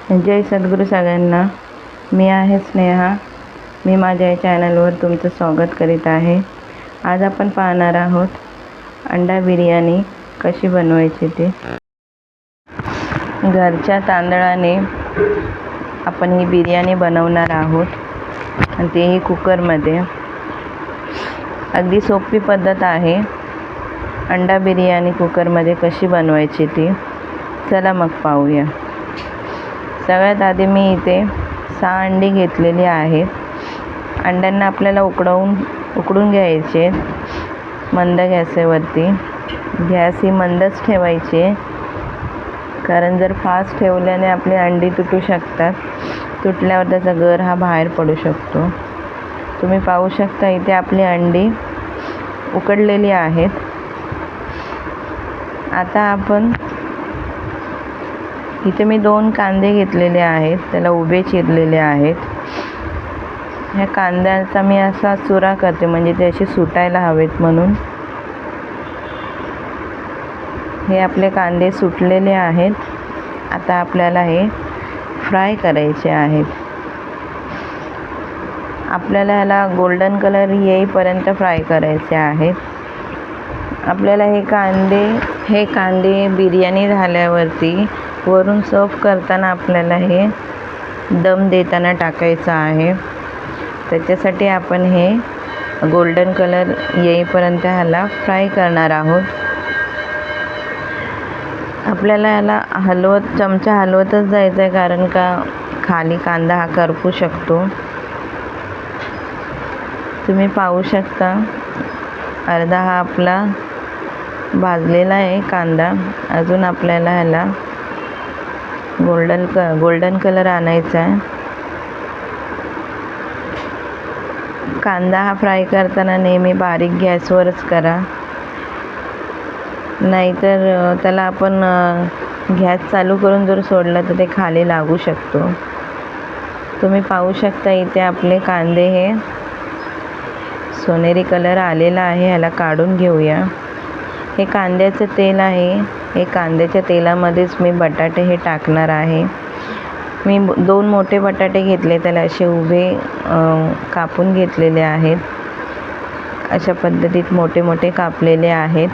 जय सद्गुरू सगळ्यांना. मी आहे स्नेहा. मी माझ्या चॅनलवर तुमचं स्वागत करीत आहे. आज आपण पाहणार आहोत अंडा बिर्याणी कशी बनवायची ते. घरच्या तांदळाने आपण ही बिर्याणी बनवणार आहोत आणि तेही कुकरमध्ये. अगदी सोपी पद्धत आहे अंडा बिर्याणी कुकरमध्ये कशी बनवायची ती. चला मग पाहूया. सगळ्यात आधी मी इथे 6 अंडी घेतलेली आहेत. अंड्यांना आपल्याला उकडून घ्यायचे मंद गॅसवरती. गॅस ही मंदच ठेवायची, कारण जर फास्ट ठेवल्याने आपली अंडी तुटू शकतात. तुटल्यावर त्याचा गर हा बाहेर पडू शकतो. तुम्ही पाहू शकता इथे आपली अंडी उकडलेली आहेत. आता आपण इथे मी 2 कांदे घेतलेले आहेत, त्याला उभे चिरलेले आहेत. ह्या कांद्याचा मी असा चुरा करते, म्हणजे ते असे सुटायला हवेत म्हणून. हे आपले कांदे सुटलेले आहेत. आता आपल्याला हे फ्राय करायचे आहेत. आपल्याला ह्याला गोल्डन कलर येईपर्यंत फ्राय करायचे आहेत. आपल्याला हे कांदे बिर्याणी झाल्यावरती वरून सर्व करताना आपल्याला हे दम देताना टाकायचं आहे. त्याच्यासाठी आपण हे गोल्डन कलर येईपर्यंत ह्याला फ्राय करणार आहोत. आपल्याला ह्याला चमचा हलवतच जायचं आहे, कारण का खाली कांदा हा करपू शकतो. तुम्ही पाहू शकता अर्धा हा आपला भाजलेला आहे कांदा. अजून आपल्याला ह्याला गोल्डन कलर आणायचा आहे. कांदा हा फ्राय करताना नेहमी बारीक गॅसवरच करा, नाहीतर त्याला आपण गॅस चालू करून जर सोडला तर ते खाली लागू शकतो. तुम्ही पाहू शकता इथे आपले कांदे हे सोनेरी कलर आलेला आहे. ह्याला काढून घेऊया. हे कांद्याचं तेल आहे. हे कांद्याच्या तेलामध्येच मी बटाटे हे टाकणार आहे. मी 2 मोठे बटाटे घेतले, त्याला असे उभे कापून घेतलेले आहेत. अशा पद्धतीत मोठे मोठे कापलेले आहेत.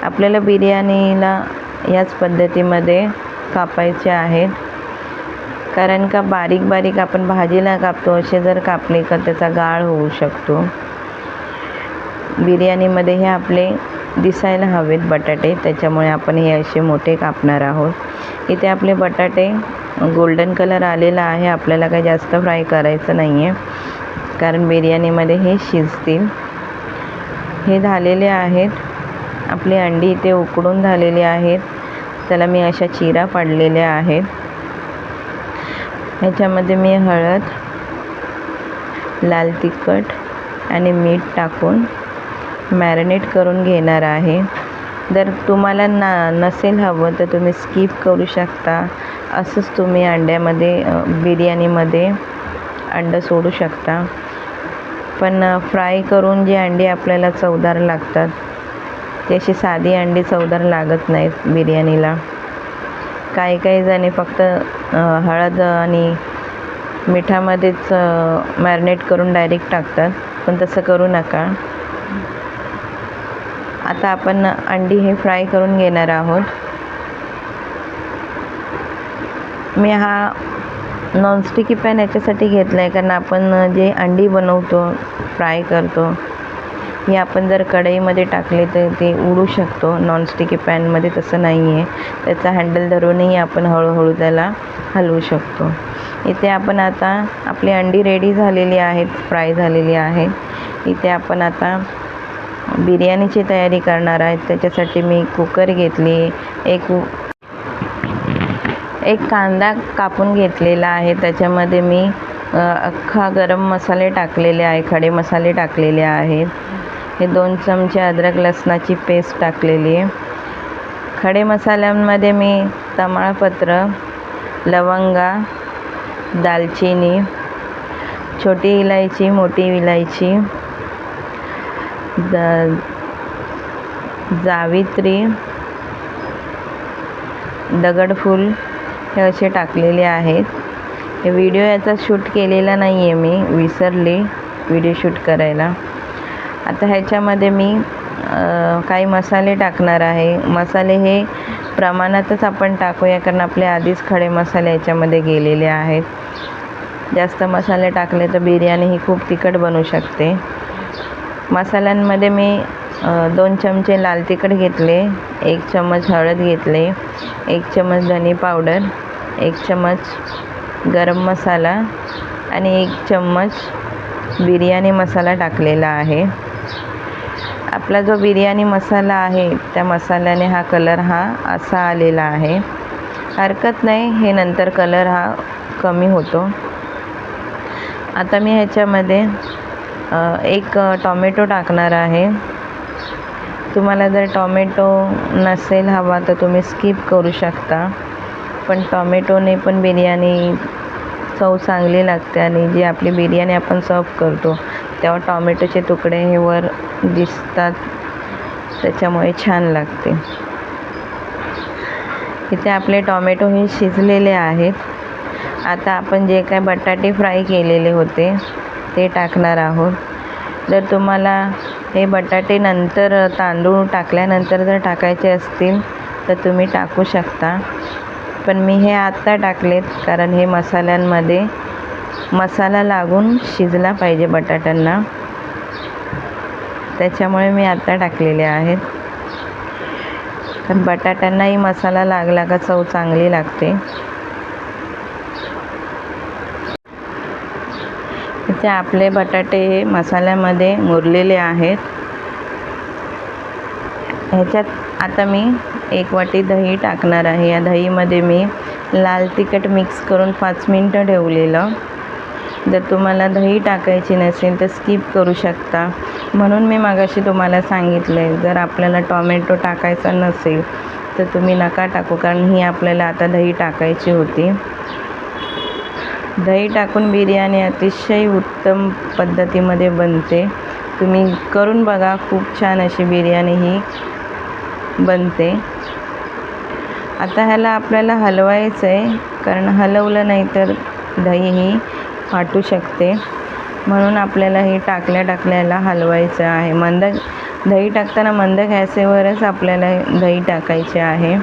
आपल्याला बिर्याणीला याच पद्धतीमध्ये कापायचे आहेत, कारण का बारीक बारीक आपण भाजीला कापतो, असे जर कापले तर त्याचा गाळ होऊ शकतो. बिर्याणीमध्ये हे आपले दिसायला हवेत बटाटे, त्याच्यामुळे आपण हे असे मोठे कापणार आहोत. इथे आपले बटाटे गोल्डन कलर आलेला आहे. आपल्याला काही जास्त फ्राय करायचं नाही आहे, कारण बिर्याणीमध्ये हे शिजतील. हे झालेले आहेत. आपली अंडी इथे उकडून झालेली आहेत. त्याला मी अशा चिरा पाडलेल्या आहेत. ह्याच्यामध्ये मी हळद, लाल तिखट आणि मीठ टाकून मॅरिनेट करून घेणार आहे. जर तुम्हाला नसेल हवं तर तुम्ही स्किप करू शकता. असंच तुम्ही बिर्याणीमध्ये अंडं सोडू शकता. पण फ्राय करून जी अंडी आपल्याला चवदार लागतात, ती अशी साधी अंडी चवदार लागत नाहीत बिर्याणीला. काही जणी फक्त हळद आणि मिठामध्येच मॅरिनेट करून डायरेक्ट टाकतात, पण तसं करू नका. आता आपण अंडी हे फ्राय करून घेणार आहोत. मी हा नॉनस्टिकी पॅन याच्यासाठी घेतला आहे, कारण आपण जे अंडी बनवतो, फ्राय करतो, हे आपण जर कढईमध्ये टाकले तर ते उडू शकतो. नॉनस्टिकी पॅनमध्ये तसं नाही आहे. त्याचा हँडल धरूनही आपण हळूहळू त्याला हलवू शकतो. इथे आपण आता आपली अंडी रेडी झालेली आहेत, फ्राय झालेली आहे. इथे आपण आता बिर्याणीची तयारी करणार आहे. त्याच्यासाठी मी कुकर घेतली. एक कांदा कापून घेतलेला आहे. त्याच्यामध्ये मी अख्खा गरम मसाले टाकलेले आहे, खडे मसाले टाकलेले आहेत. हे 2 चमचे अद्रक लसणाची पेस्ट टाकलेली आहे. खडे मसाल्यांमध्ये मी तमालपत्र, लवंगा, दालचिनी, छोटी इलायची, मोठी इलायची, जावित्री, दगडफूल, हे असे टाकलेले आहेत. हे व्हिडिओ याचा शूट केलेला नाही आहे, मी विसरले व्हिडिओ शूट करायला. आता ह्याच्यामध्ये मी काही मसाले टाकणार आहे. मसाले हे प्रमाणातच आपण टाकूया, कारण आपले आधीच खडे मसाले याच्यामध्ये गेलेले आहेत. जास्त मसाले टाकले तर बिर्याणी ही खूप तिखट बनू शकते. मसाल्यांमध्ये मी 2 चमचे लाल तिखट घेतले, 1 चम्मच हळद घेतले, 1 चम्मच धने पावडर, 1 चम्मच गरम मसाला आणि 1 चम्मच बिर्याणी मसाला टाकलेला आहे. आपला जो बिर्याणी मसाला आहे त्या मसाल्याने हा कलर असा आलेला आहे. हरकत नाही, हे नंतर कलर कमी होतो. आता मी ह्याच्यामध्ये 1 टॉमॅटो टाकणार आहे. तुम्हाला जर टॉमॅटो नसेल हवा तर तुम्ही स्किप करू शकता, पण टॉमॅटोने पण बिर्याणी चव चांगली लागते आणि जी आपली बिर्याणी आपण सर्व करतो तेव्हा टॉमॅटोचे तुकडे हे वर दिसतात, त्याच्यामुळे छान लागते. इथे आपले टॉमॅटो हे शिजलेले आहेत. आता आपण जे काय बटाटे फ्राय केलेले होते ते टाकणार आहोत. जर तुम्हाला हे बटाटे नंतर तांदूळ टाकल्यानंतर जर टाकायचे असतील तर तुम्ही टाकू शकता, पण मी हे आत्ता टाकलेत कारण हे मसाल्यांमध्ये मसाला लागून शिजला पाहिजे बटाट्यांना, त्याच्यामुळे मी आत्ता टाकलेले आहेत. कारण बटाट्यांनाही मसाला लागला का चव चांगली लागते. इथे आपले बटाटे मसाल्यामध्ये मुरलेले आहेत. ह्याच्यात आता मी 1 वाटी दही टाकणार आहे. या दहीमध्ये मी लाल तिखट मिक्स करून 5 मिनिटं ठेवलेलं. जर तुम्हाला दही टाकायची नसेल तर स्किप करू शकता, म्हणून मी मागाशी तुम्हाला सांगितलं आहे. जर आपल्याला टॉमॅटो टाकायचा नसेल तर तुम्ही नका टाकू, कारण ही आपल्याला आता दही टाकायची होती. दही टाकून बिर्याणी अतिशय उत्तम पद्धतीमध्ये बनते. तुम्ही करून बघा, खूप छान अशी बिर्याणी ही बनते. आता ह्याला आपल्याला हलवायचं आहे, कारण हलवलं नाही तर दही ही फाटू शकते, म्हणून आपल्याला हे टाकल्याला हलवायचं आहे. दही टाकताना मंद गॅसवरच आपल्याला दही टाकायचे आहे.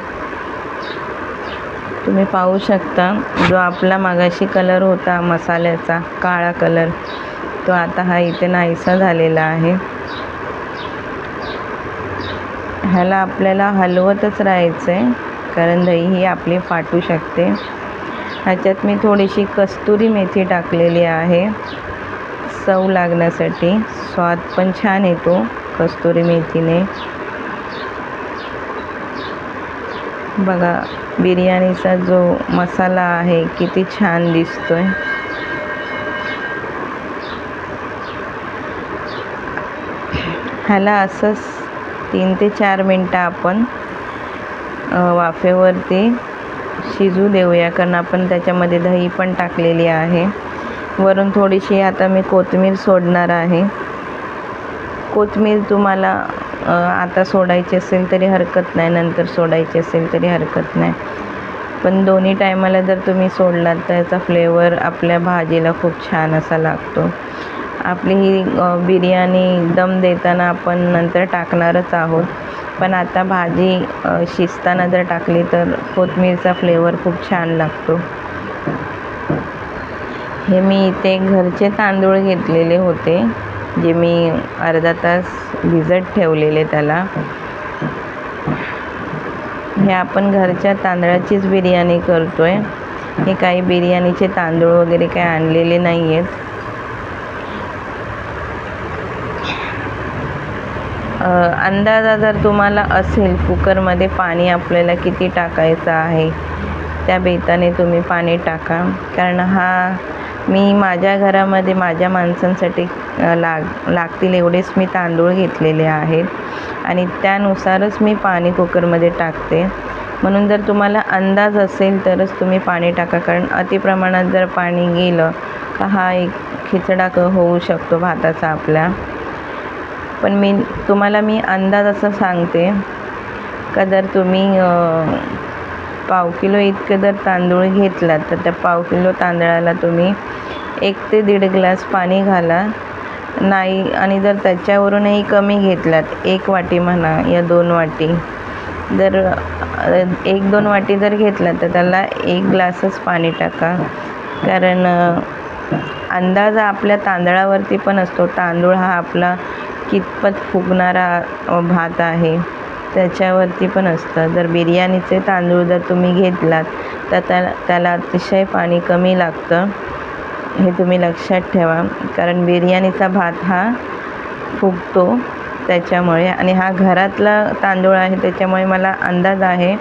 तुम्ही पाहू शकता, जो आपला मागाशी कलर होता मसाल्याचा काळा कलर, तो आता हा इथे नाहीसा झालेला आहे. ह्याला आपल्याला हलवतच राहायचं आहे, कारण दही ही आपली फाटू शकते. ह्याच्यात मी थोडीशी कस्तुरी मेथी टाकलेली आहे चव लागण्यासाठी. स्वाद पण छान येतो कस्तुरी मेथीने. बघा बिर्याणीचा जो मसाला आहे किती छान दिसतोय. ह्याला असंच 3 ते 4 मिनटं आपण वाफेवरती शिजू देऊया, कारण आपण त्याच्यामध्ये दही पण टाकलेली आहे. वरून थोडीशी आता मी कोथिंबीर सोडणार आहे. कोथिंबीर तुम्हाला आता सोडायची असेल तरी हरकत नाही, नंतर सोडायची असेल तरी हरकत नाही, पण दोन्ही टायमाला जर तुम्ही सोडलात तर याचा फ्लेवर आपल्या भाजीला खूप छान असा लागतो. आपली ही बिर्याणी दम देताना आपण नंतर टाकणारच आहोत, पण आता भाजी शिजताना जर टाकली तर कोथिंबीरचा फ्लेवर खूप छान लागतो. हे मी इथे घरचे तांदूळ घेतलेले होते, जे मी अर्धा तास भिजत ठेवलेले त्याला. हे आपण घरच्या तांदळाचीच बिर्याणी करतोय. हे काही बिर्याणीचे तांदूळ वगैरे काही आणलेले नाही आहेत. अंदाजा जर तुम्हाला असेल कुकरमध्ये पाणी आपल्याला किती टाकायचं आहे, त्या बेताने तुम्ही पाणी टाका, कारण मी माझ्या घरामध्ये माझ्या माणसांसाठी लागतील एवढेच मी तांदूळ घेतलेले आहेत आणि त्यानुसारच मी पाणी कुकरमध्ये टाकते. म्हणून जर तुम्हाला अंदाज असेल तरच तुम्ही पाणी टाका, कारण अतिप्रमाणात जर पाणी गेलं का हा एक खिचडा होऊ शकतो भाताचा आपल्या. पण मी अंदाज असं सांगते का जर तुम्ही पाव किलो इतकं जर तांदूळ घेतलात तर त्या पाव किलो तांदळाला तुम्ही 1 ते 1.5 ग्लास पाणी घाला. नाही आणि जर त्याच्यावरूनही कमी घेतलात 1 वाटी म्हणा या 2 वाटी, जर 1-2 वाटी जर घेतलात तर त्याला 1 ग्लासच पाणी टाका. कारण अंदाज आपल्या तांदळावरती पण असतो. तांदूळ हा आपला कितपत फुगणारा भात आहे त्याच्यावरती पण असतं. जर बिर्याणीचे तांदूळ जर तुम्ही घेतलात तर त्याला अतिशय पाणी कमी लागतं, हे तुम्ही लक्षात ठेवा. कारण बिर्याणीचा भात हा फुगतो त्याच्यामुळे, आणि हा घरातला तांदूळ आहे त्याच्यामुळे मला अंदाज आहे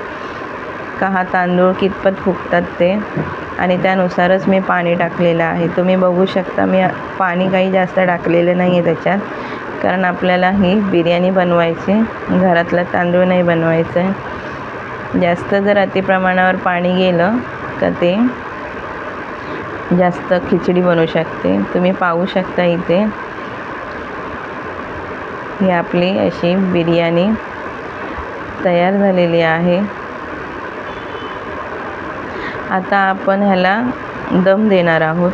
का हा तांदूळ कितपत फुगतात ते, आणि त्यानुसारच मी पाणी टाकलेलं आहे. तुम्ही बघू शकता मी पाणी काही जास्त टाकलेलं नाही आहे त्याच्यात, कारण आपल्याला ही बिर्याणी बनवायची, घरातला तांदूळ नाही बनवायचं आहे. जास्त जर अतिप्रमाणावर पाणी गेलं तर ते जास्त खिचडी बनवू शकते. तुम्ही पाहू शकता इथे ही आपली अशी बिर्याणी तयार झालेली आहे. आता आपण ह्याला दम देणार आहोत.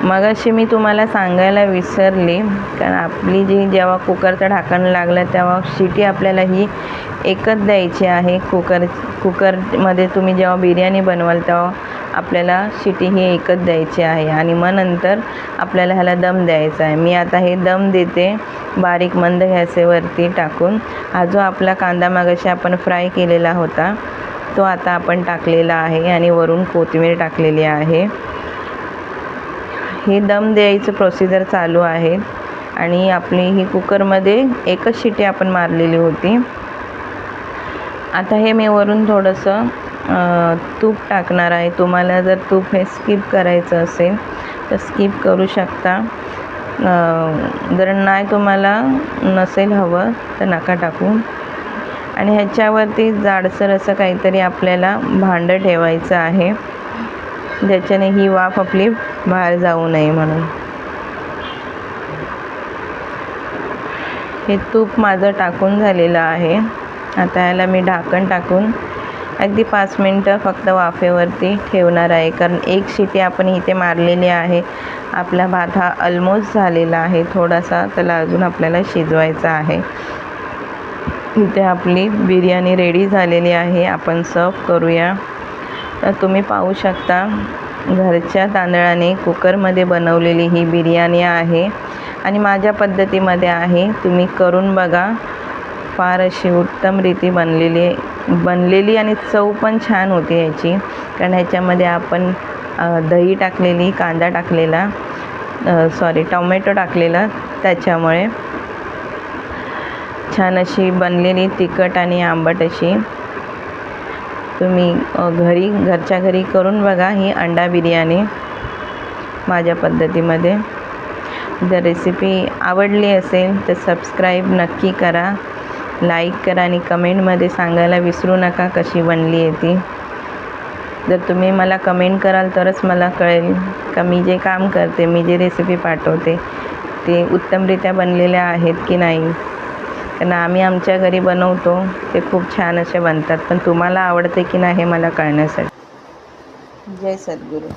मगाशी मी तुम्हाला सांगायला विसरले, कारण आपली जी जेव्हा कुकरचं ढाकण लागलं तेव्हा शिटी आपल्याला ही एकच द्यायची आहे. कुकरमध्ये तुम्ही जेव्हा बिर्याणी बनवाल तेव्हा आपल्याला शिटी ही एकच द्यायची आहे, आणि मग नंतर आपल्याला ह्याला दम द्यायचा आहे. मी आता हे दम देते बारीक मंद गॅसवरती टाकून. हा जो आपला कांदा मगाशी आपण फ्राय केलेला होता तो आता आपण टाकलेला आहे, आणि वरून कोथिंबीर टाकलेली आहे. हे दम द्यायचं प्रोसिजर चालू आहे, आणि आपली ही कुकरमध्ये एकच शिटी आपण मारलेली होती. आता हे मी वरून थोडंसं तूप टाकणार आहे. तुम्हाला जर तूप हे स्किप करायचं असेल तर स्किप करू शकता. जर नाही तुम्हाला नसेल हवं तर नका टाकू. आणि ह्याच्यावरती जाडसर असं काहीतरी आपल्याला भांडं ठेवायचं आहे, ज्याच्याने ही वाफ आपली बाहेर जाऊ नये म्हणून. हे तूप माझं टाकून झालेलं आहे. आता ह्याला मी ढाकण टाकून अगदी 5 मिनटं फक्त वाफेवरती ठेवणार आहे, कारण एक शिटी आपण इथे मारलेली आहे. आपला भात हा ऑलमोस्ट झालेला आहे, थोडासा त्याला अजून आपल्याला शिजवायचा आहे. इथे आपली बिर्याणी रेडी झालेली आहे. आपण सर्व करूया. तर तुम्ही पाहू शकता घरच्या तांदळाने कुकरमध्ये बनवलेली ही बिर्याणी आहे, आणि माझ्या पद्धतीमध्ये आहे. तुम्ही करून बघा. फार अशी उत्तमरीती बनलेली आणि चव पण छान होती याची, कारण ह्याच्यामध्ये आपण दही टाकलेली, कांदा टाकलेला, टोमॅटो टाकलेला, त्याच्यामुळे छान अशी बनलेली तिखट आणि आंबट अशी. तुम्ही घरच्या घरी करून बघा ही अंडा बिर्याणी माझ्या पद्धतीमध्ये. जर रेसिपी आवडली असेल तर सबस्क्राईब नक्की करा, लाईक करा, आणि कमेंटमध्ये सांगायला विसरू नका कशी बनली आहे ती. जर तुम्ही मला कमेंट कराल तरच मला कळेल का मी जे काम करते, मी जे रेसिपी पाठवते ते उत्तमरित्या बनलेल्या आहेत की नाही. कारण आम्ही आमच्या घरी बनवतो ते खूप छान असे बनतात, पण तुम्हाला आवडते की नाही हे मला कळण्यासाठी. जय सद्गुरू.